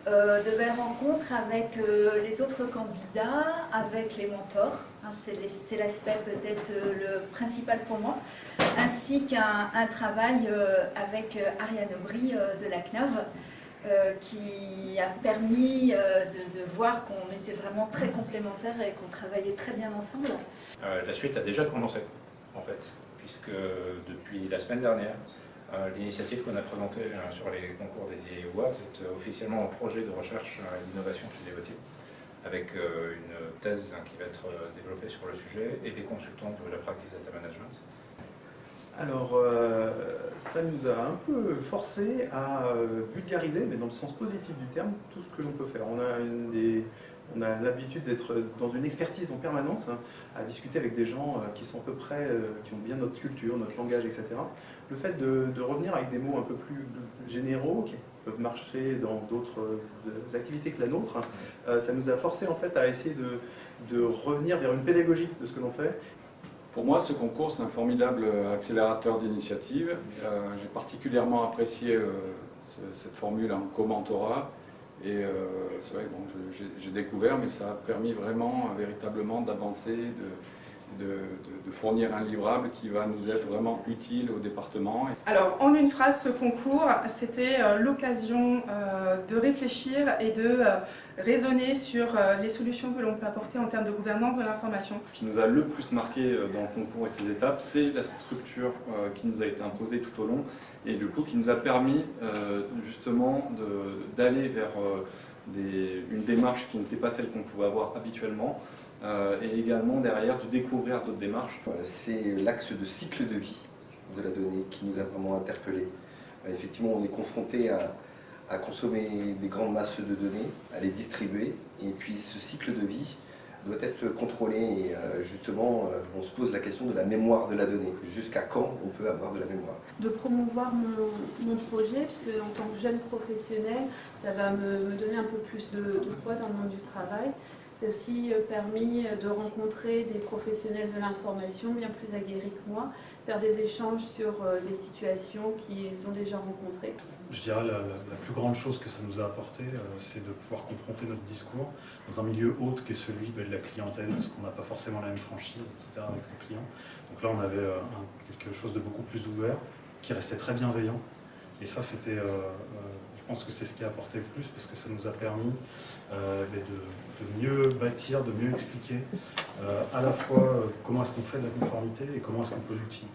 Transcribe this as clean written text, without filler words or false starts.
de belles rencontres avec les autres candidats, avec les mentors, hein, c'est l'aspect peut-être le principal pour moi, ainsi qu'un travail avec Ariane Aubry de la CNAV, qui a permis de voir qu'on était vraiment très complémentaires et qu'on travaillait très bien ensemble. La suite a déjà commencé, en fait, puisque depuis la semaine dernière, l'initiative qu'on a présentée sur les concours des EA Awards est officiellement un projet de recherche et d'innovation chez Devoteam, avec une thèse qui va être développée sur le sujet et des consultants de la practice data management. Alors, ça nous a un peu forcé à vulgariser, mais dans le sens positif du terme, tout ce que l'on peut faire. On a l'habitude d'être dans une expertise en permanence, hein, à discuter avec des gens qui sont à peu près, qui ont bien notre culture, notre langage, etc. Le fait de revenir avec des mots un peu plus généraux, qui peuvent marcher dans d'autres activités que la nôtre, ça nous a forcé en fait à essayer de revenir vers une pédagogie de ce que l'on fait. Pour moi, ce concours, c'est un formidable accélérateur d'initiatives. J'ai particulièrement apprécié cette formule en co-mentorat. Et c'est vrai que bon, j'ai découvert, mais ça a permis vraiment, véritablement, d'avancer, de fournir un livrable qui va nous être vraiment utile au département. Alors, en une phrase, ce concours, c'était l'occasion de réfléchir et de raisonner sur les solutions que l'on peut apporter en termes de gouvernance de l'information. Ce qui nous a le plus marqué dans le concours et ses étapes, c'est la structure qui nous a été imposée tout au long et du coup qui nous a permis justement d'aller vers une démarche qui n'était pas celle qu'on pouvait avoir habituellement et également derrière de découvrir d'autres démarches. C'est l'axe de cycle de vie de la donnée qui nous a vraiment interpellés. Effectivement, on est confronté à consommer des grandes masses de données, à les distribuer, et puis ce cycle de vie doit être contrôlé et justement on se pose la question de la mémoire de la donnée. Jusqu'à quand on peut avoir de la mémoire? De promouvoir mon projet, parce que en tant que jeune professionnel, ça va me donner un peu plus de poids dans le monde du travail. C'est aussi permis de rencontrer des professionnels de l'information bien plus aguerris que moi, faire des échanges sur des situations qu'ils ont déjà rencontrées. Je dirais la plus grande chose que ça nous a apporté, c'est de pouvoir confronter notre discours dans un milieu autre qu'est celui de la clientèle, parce qu'on n'a pas forcément la même franchise, etc. avec le client. Donc là, on avait quelque chose de beaucoup plus ouvert, qui restait très bienveillant. Et ça, c'était, je pense que c'est ce qui a apporté le plus, parce que ça nous a permis de mieux bâtir, de mieux expliquer à la fois comment est-ce qu'on fait de la conformité et comment est-ce qu'on peut l'utiliser.